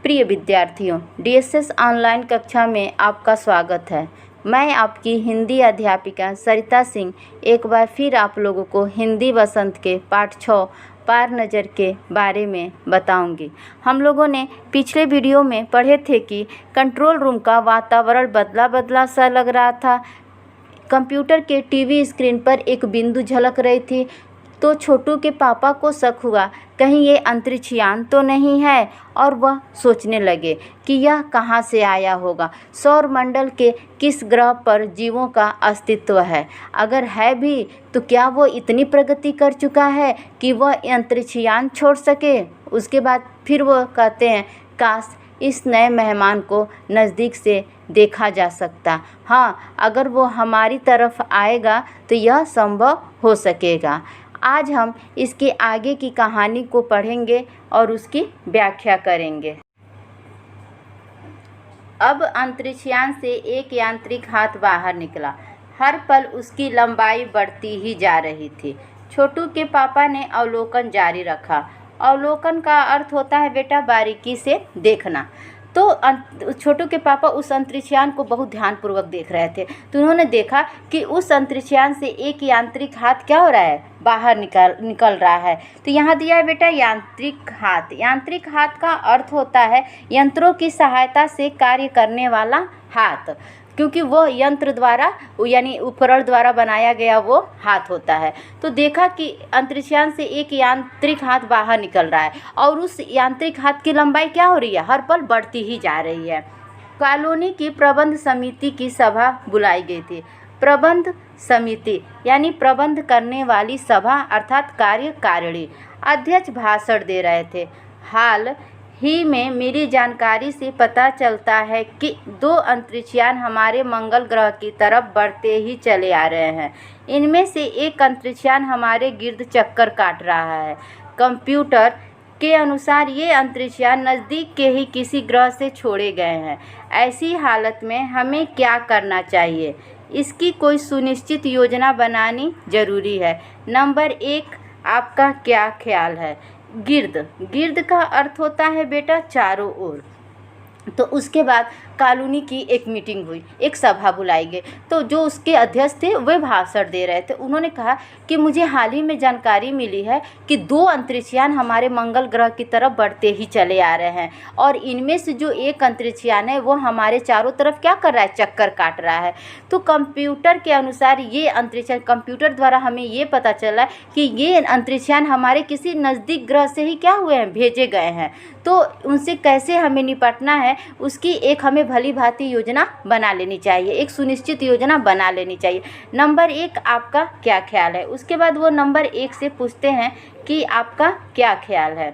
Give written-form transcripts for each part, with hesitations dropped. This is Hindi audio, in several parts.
प्रिय विद्यार्थियों, डीएसएस ऑनलाइन कक्षा में आपका स्वागत है। मैं आपकी हिंदी अध्यापिका सरिता सिंह एक बार फिर आप लोगों को हिंदी वसंत के पाठ 6 पार नज़र के बारे में बताऊंगी। हम लोगों ने पिछले वीडियो में पढ़े थे कि कंट्रोल रूम का वातावरण बदला बदला सा लग रहा था। कंप्यूटर के टीवी स्क्रीन पर एक बिंदु झलक रही थी तो छोटू के पापा को शक हुआ, कहीं ये अंतरिक्ष यान तो नहीं है, और वह सोचने लगे कि यह कहाँ से आया होगा। सौरमंडल के किस ग्रह पर जीवों का अस्तित्व है? अगर है भी तो क्या वो इतनी प्रगति कर चुका है कि वह अंतरिक्ष यान छोड़ सके? उसके बाद फिर वो कहते हैं, काश इस नए मेहमान को नज़दीक से देखा जा सकता। हाँ, अगर वो हमारी तरफ आएगा तो यह संभव हो सकेगा। आज हम इसके आगे की कहानी को पढ़ेंगे और उसकी व्याख्या करेंगे। अब अंतरिक्षयान से एक यांत्रिक हाथ बाहर निकला। हर पल उसकी लंबाई बढ़ती ही जा रही थी। छोटू के पापा ने अवलोकन जारी रखा। अवलोकन का अर्थ होता है बेटा बारीकी से देखना। तो छोटू के पापा उस अंतरिक्षयान को बहुत ध्यानपूर्वक देख रहे थे। तो उन्होंने देखा कि उस अंतरिक्षयान से एक यांत्रिक हाथ क्या हो रहा है, बाहर निकल रहा है। तो यहाँ दिया है बेटा यांत्रिक हाथ। यांत्रिक हाथ का अर्थ होता है यंत्रों की सहायता से कार्य करने वाला हाथ, क्योंकि वो यंत्र द्वारा यानी उपकरण द्वारा बनाया गया वो हाथ होता है। तो देखा कि अंतरिक्षयान से एक यांत्रिक हाथ बाहर निकल रहा है और उस यांत्रिक हाथ की लंबाई क्या हो रही है, हर पल बढ़ती ही जा रही है। कॉलोनी की प्रबंध समिति की सभा बुलाई गई थी। प्रबंध समिति यानी प्रबंध करने वाली सभा अर्थात कार्यकारिणी। अध्यक्ष भाषण दे रहे थे। हाल ही में मिली जानकारी से पता चलता है कि 2 अंतरिक्षयान हमारे मंगल ग्रह की तरफ बढ़ते ही चले आ रहे हैं। इनमें से एक अंतरिक्षयान हमारे गिर्द चक्कर काट रहा है। कंप्यूटर के अनुसार ये अंतरिक्षयान नज़दीक के ही किसी ग्रह से छोड़े गए हैं। ऐसी हालत में हमें क्या करना चाहिए, इसकी कोई सुनिश्चित योजना बनानी जरूरी है। नंबर 1, आपका क्या ख्याल है? गिर्द का अर्थ होता है बेटा चारों ओर। तो उसके बाद कॉलोनी की एक मीटिंग हुई, एक सभा बुलाई गई। तो जो उसके अध्यक्ष थे वे भाषण दे रहे थे। उन्होंने कहा कि मुझे हाल ही में जानकारी मिली है कि 2 अंतरिक्षयान हमारे मंगल ग्रह की तरफ बढ़ते ही चले आ रहे हैं और इनमें से जो एक अंतरिक्षयान है वो हमारे चारों तरफ क्या कर रहा है, चक्कर काट रहा है। तो कंप्यूटर के अनुसार ये अंतरिक्षयान, कंप्यूटर द्वारा हमें ये पता चला कि ये अंतरिक्षयान हमारे किसी नज़दीक ग्रह से ही क्या हुए हैं, भेजे गए हैं। तो उनसे कैसे हमें निपटना है उसकी एक हमें भली भांति योजना बना लेनी चाहिए, एक सुनिश्चित योजना बना लेनी चाहिए। नंबर 1, आपका क्या ख्याल है? उसके बाद वो नंबर 1 से पूछते हैं कि आपका क्या ख्याल है।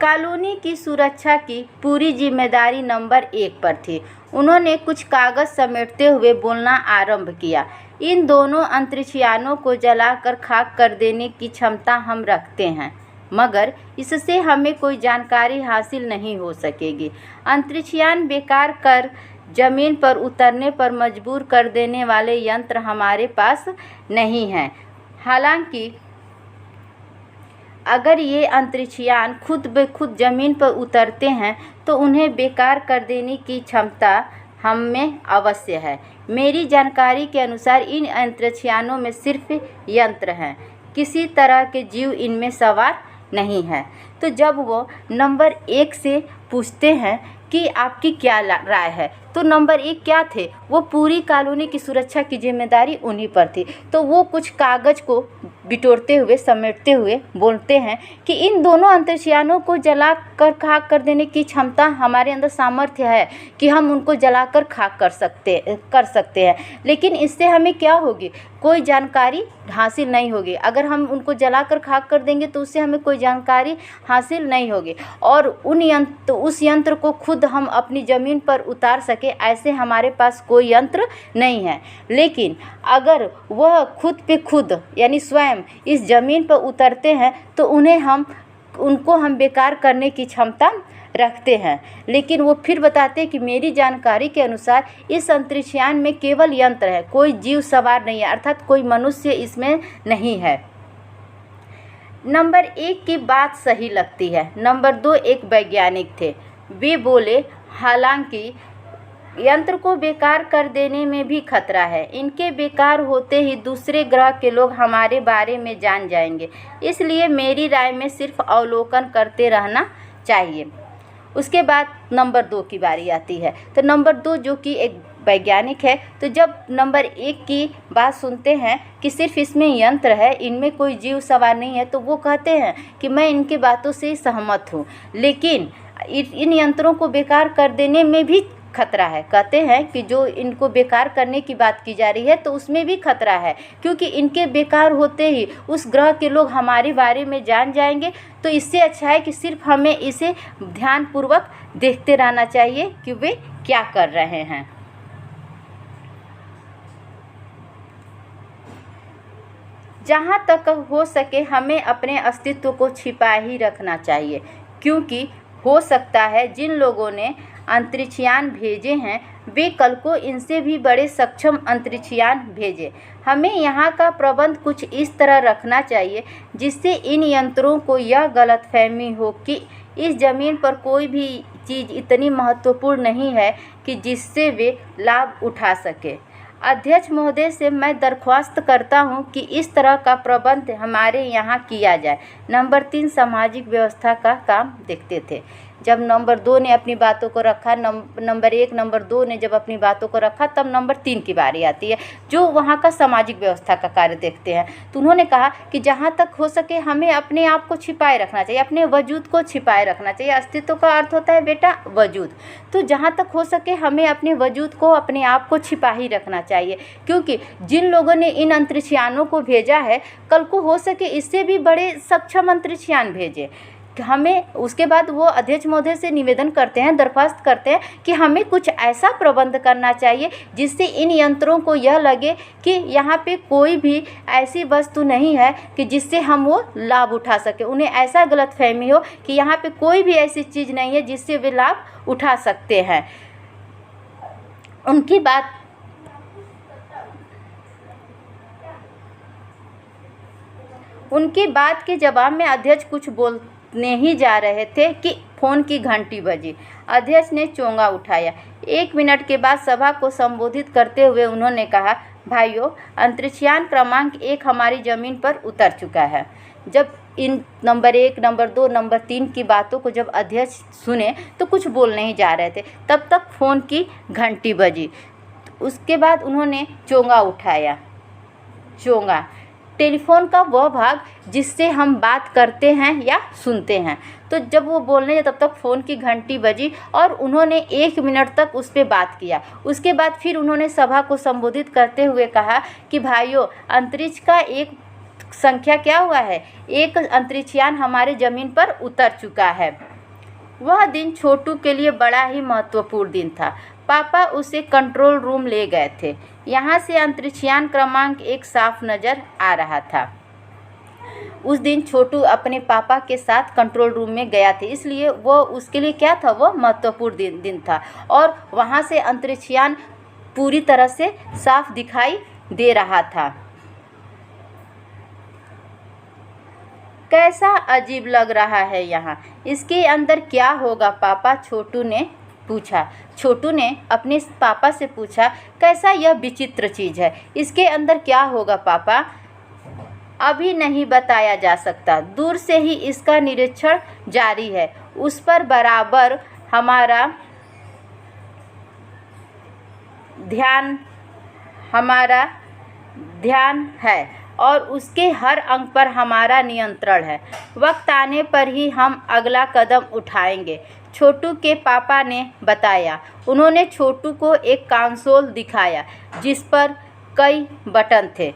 कॉलोनी की सुरक्षा की पूरी जिम्मेदारी नंबर 1 पर थी। उन्होंने कुछ कागज समेटते हुए बोलना आरंभ किया। इन दोनों अंतरिक्षयानों को जलाकर खाक कर देने की क्षमता हम रखते हैं, मगर इससे हमें कोई जानकारी हासिल नहीं हो सकेगी। अंतरिक्षयान बेकार कर जमीन पर उतरने पर मजबूर कर देने वाले यंत्र हमारे पास नहीं हैं। हालांकि अगर ये अंतरिक्षयान खुद ब खुद जमीन पर उतरते हैं तो उन्हें बेकार कर देने की क्षमता हम में अवश्य है। मेरी जानकारी के अनुसार इन अंतरिक्षयानों में सिर्फ यंत्र हैं, किसी तरह के जीव इनमें सवार नहीं है। तो जब वो नंबर 1 से पूछते हैं कि आपकी क्या राय है, तो नंबर 1 क्या थे, वो पूरी कॉलोनी की सुरक्षा की जिम्मेदारी उन्हीं पर थी। तो वो कुछ कागज को बिटोरते हुए समेटते हुए बोलते हैं कि इन दोनों अंतरिक्षयानों को जलाकर खाक कर देने की क्षमता हमारे अंदर सामर्थ्य है कि हम उनको जलाकर खाक कर सकते हैं, लेकिन इससे हमें क्या होगी, कोई जानकारी हासिल नहीं होगी। अगर हम उनको जलाकर खाक कर देंगे तो उससे हमें कोई जानकारी हासिल नहीं होगी और उस यंत्र को खुद हम अपनी ज़मीन पर उतार सके ऐसे हमारे पास कोई यंत्र नहीं है। लेकिन अगर वह खुद पे खुद यानी स्वयं इस ज़मीन पर उतरते हैं तो उनको हम बेकार करने की क्षमता रखते हैं। लेकिन वो फिर बताते हैं कि मेरी जानकारी के अनुसार इस अंतरिक्षयान में केवल यंत्र है, कोई जीव सवार नहीं है, अर्थात कोई मनुष्य इसमें नहीं है। नंबर 1 की बात सही लगती है। नंबर 2 एक वैज्ञानिक थे। वे बोले, हालांकि यंत्र को बेकार कर देने में भी खतरा है। इनके बेकार होते ही दूसरे ग्रह के लोग हमारे बारे में जान जाएंगे, इसलिए मेरी राय में सिर्फ अवलोकन करते रहना चाहिए। उसके बाद नंबर 2 की बारी आती है। तो नंबर 2 जो कि एक वैज्ञानिक है, तो जब नंबर 1 की बात सुनते हैं कि सिर्फ इसमें यंत्र है, इनमें कोई जीव सवार नहीं है, तो वो कहते हैं कि मैं इनकी बातों से सहमत हूँ, लेकिन इन यंत्रों को बेकार कर देने में भी खतरा है। कहते हैं कि जो इनको बेकार करने की बात की जा रही है तो उसमें भी खतरा है, क्योंकि इनके बेकार होते ही उस ग्रह के लोग हमारे बारे में जान जाएंगे। तो इससे अच्छा है कि सिर्फ हमें इसे ध्यानपूर्वक देखते रहना चाहिए कि वे क्या कर रहे हैं। जहाँ तक हो सके हमें अपने अस्तित्व को छिपा ही रखना चाहिए, क्योंकि हो सकता है जिन लोगों ने अंतरिक्षयान भेजे हैं वे कल को इनसे भी बड़े सक्षम अंतरिक्षयान भेजें। हमें यहाँ का प्रबंध कुछ इस तरह रखना चाहिए जिससे इन यंत्रों को यह गलतफहमी हो कि इस ज़मीन पर कोई भी चीज़ इतनी महत्वपूर्ण नहीं है कि जिससे वे लाभ उठा सके। अध्यक्ष महोदय से मैं दरख्वास्त करता हूं कि इस तरह का प्रबंध हमारे यहाँ किया जाए। नंबर 3 सामाजिक व्यवस्था का काम देखते थे। जब नंबर 2 ने अपनी बातों को रखा, नंबर 1 नंबर 2 ने जब अपनी बातों को रखा, तब नंबर 3 की बारी आती है जो वहाँ का सामाजिक व्यवस्था का कार्य देखते हैं। तो उन्होंने कहा कि जहाँ तक हो सके हमें अपने आप को छिपाए रखना चाहिए, अपने वजूद को छिपाए रखना चाहिए। अस्तित्व का अर्थ होता है बेटा वजूद। तो जहाँ तक हो सके हमें अपने वजूद को, अपने आप को छिपा ही रखना चाहिए, क्योंकि जिन लोगों ने इन अंतरिक्षयानों को भेजा है कल को हो सके इससे भी बड़े सक्षम अंतरिक्षयान भेजे। हमें उसके बाद वो अध्यक्ष महोदय से निवेदन करते हैं, दरख्वास्त करते हैं कि हमें कुछ ऐसा प्रबंध करना चाहिए जिससे इन यंत्रों को यह लगे कि यहाँ पे कोई भी ऐसी वस्तु नहीं है कि जिससे हम वो लाभ उठा सके। उन्हें ऐसा गलतफहमी हो कि यहाँ पे कोई भी ऐसी चीज़ नहीं है जिससे वे लाभ उठा सकते हैं। उनकी बात के जवाब में अध्यक्ष कुछ बोलने ही जा रहे थे कि फ़ोन की घंटी बजी। अध्यक्ष ने चोंगा उठाया। 1 मिनट के बाद सभा को संबोधित करते हुए उन्होंने कहा, भाइयों, अंतरिक्षयान क्रमांक 1 हमारी ज़मीन पर उतर चुका है। जब इन नंबर 1, नंबर 2, नंबर 3 की बातों को जब अध्यक्ष सुने तो कुछ बोलने ही जा रहे थे, तब तक फ़ोन की घंटी बजी। उसके बाद उन्होंने चोंगा उठाया। चोंगा टेलीफोन का वह भाग जिससे हम बात करते हैं या सुनते हैं। तो जब वो बोलने तब तक फ़ोन की घंटी बजी और उन्होंने 1 मिनट तक उस पर बात किया। उसके बाद फिर उन्होंने सभा को संबोधित करते हुए कहा कि भाइयों, अंतरिक्ष का एक संख्या क्या हुआ है, एक अंतरिक्षयान हमारे ज़मीन पर उतर चुका है। वह दिन छोटू के लिए बड़ा ही महत्वपूर्ण दिन था। पापा उसे कंट्रोल रूम ले गए थे। यहाँ से अंतरिक्षयान क्रमांक 1 साफ नज़र आ रहा था। उस दिन छोटू अपने पापा के साथ कंट्रोल रूम में गया था, इसलिए वो उसके लिए क्या था, वो महत्वपूर्ण दिन था। और वहाँ से अंतरिक्षयान पूरी तरह से साफ दिखाई दे रहा था। कैसा अजीब लग रहा है यहाँ, इसके अंदर क्या होगा पापा, छोटू ने पूछा। छोटू ने अपने पापा से पूछा, कैसा यह विचित्र चीज़ है, इसके अंदर क्या होगा पापा? अभी नहीं बताया जा सकता, दूर से ही इसका निरीक्षण जारी है। उस पर बराबर हमारा ध्यान है और उसके हर अंग पर हमारा नियंत्रण है। वक्त आने पर ही हम अगला कदम उठाएंगे, छोटू के पापा ने बताया। उन्होंने छोटू को एक कंसोल दिखाया जिस पर कई बटन थे।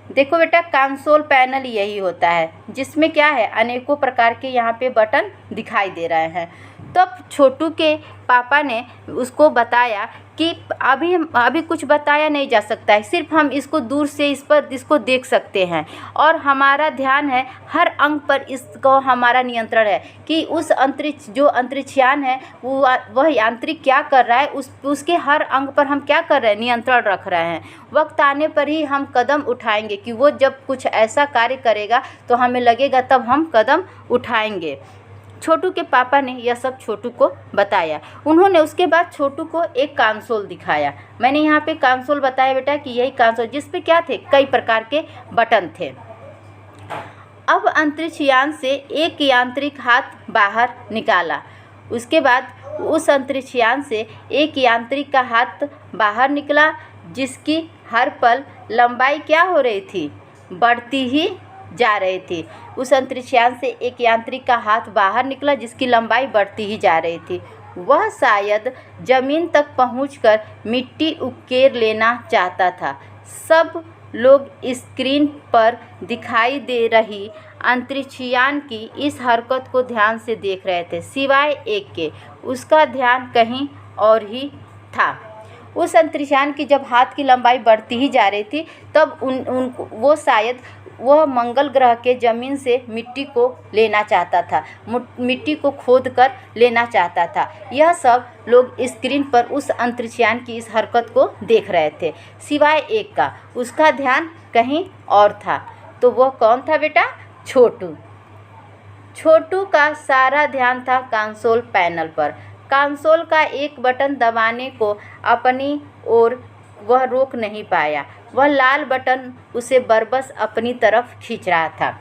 देखो बेटा, कंसोल पैनल यही होता है जिसमें क्या है, अनेकों प्रकार के यहाँ पे बटन दिखाई दे रहे हैं। तब छोटू के पापा ने उसको बताया कि अभी कुछ बताया नहीं जा सकता है, सिर्फ हम इसको दूर से इसको देख सकते हैं और हमारा ध्यान है हर अंग पर, इसको हमारा नियंत्रण है कि उस अंतरिक्षयान है वह यांत्रिक क्या कर रहा है, उसके हर अंग पर हम क्या कर रहे हैं, नियंत्रण रख रहे हैं। वक्त आने पर ही हम कदम उठाएंगे कि वो जब कुछ ऐसा कार्य करेगा तो हमें लगेगा, तब हम कदम उठाएंगे। छोटू के पापा ने यह सब छोटू को बताया। उन्होंने उसके बाद छोटू को एक कंसोल दिखाया। मैंने यहाँ पे कंसोल बताया बेटा कि यही कंसोल, जिस पे क्या थे, कई प्रकार के बटन थे। अब अंतरिक्षयान से एक यांत्रिक हाथ बाहर निकाला। उसके बाद उस अंतरिक्षयान से एक यांत्रिक का हाथ बाहर निकला, जिसकी हर पल लंबाई क्या हो रही थी, बढ़ती ही जा रही थी। उस अंतरिक्षयान से एक यांत्रिक का हाथ बाहर निकला, जिसकी लंबाई बढ़ती ही जा रही थी। वह शायद जमीन तक पहुंचकर मिट्टी उकेर लेना चाहता था। सब लोग स्क्रीन पर दिखाई दे रही अंतरिक्षयान की इस हरकत को ध्यान से देख रहे थे, सिवाय एक के। उसका ध्यान कहीं और ही था। उस अंतरिक्षयान की जब हाथ की लंबाई बढ़ती ही जा रही थी, तब वो शायद वह मंगल ग्रह के ज़मीन से मिट्टी को लेना चाहता था, मिट्टी को खोद कर लेना चाहता था। यह सब लोग स्क्रीन पर उस अंतरिक्षयान की इस हरकत को देख रहे थे, सिवाय एक का। उसका ध्यान कहीं और था। तो वह कौन था बेटा? छोटू। छोटू का सारा ध्यान था कंसोल पैनल पर। कंसोल का एक बटन दबाने को अपनी ओर वह रोक नहीं पाया। वह लाल बटन उसे बरबस अपनी तरफ खींच रहा था।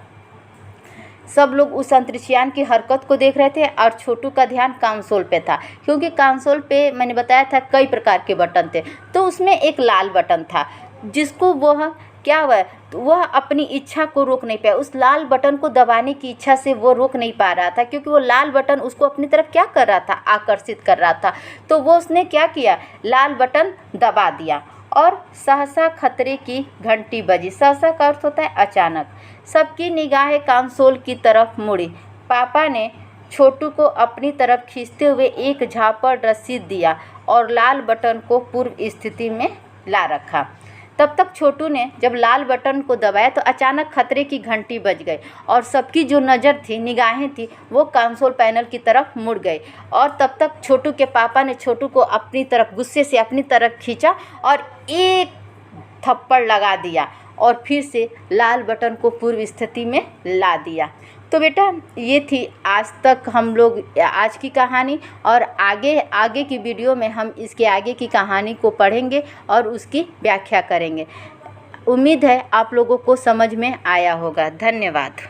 सब लोग उस अंतरिक्षयान की हरकत को देख रहे थे और छोटू का ध्यान कंसोल पे था, क्योंकि कंसोल पे मैंने बताया था कई प्रकार के बटन थे। तो उसमें एक लाल बटन था, जिसको वह क्या हुआ, वह अपनी इच्छा को रोक नहीं पाया। उस लाल बटन को दबाने की इच्छा से वो रोक नहीं पा रहा था, क्योंकि वो लाल बटन उसको अपनी तरफ क्या कर रहा था, आकर्षित कर रहा था। तो वो उसने क्या किया, लाल बटन दबा दिया और सहसा खतरे की घंटी बजी। सहसा का अर्थ होता है अचानक। सबकी निगाहें कंसोल की तरफ मुड़ी। पापा ने छोटू को अपनी तरफ खींचते हुए एक झापड़ रसीद दिया और लाल बटन को पूर्व स्थिति में ला रखा। तब तक छोटू ने जब लाल बटन को दबाया तो अचानक खतरे की घंटी बज गई और सबकी जो नज़र थी, निगाहें थी, वो कंसोल पैनल की तरफ मुड़ गई। और तब तक छोटू के पापा ने छोटू को अपनी तरफ गुस्से से अपनी तरफ खींचा और एक थप्पड़ लगा दिया और फिर से लाल बटन को पूर्व स्थिति में ला दिया। तो बेटा ये थी आज तक हम लोग आज की कहानी, और आगे की वीडियो में हम इसके आगे की कहानी को पढ़ेंगे और उसकी व्याख्या करेंगे। उम्मीद है आप लोगों को समझ में आया होगा। धन्यवाद।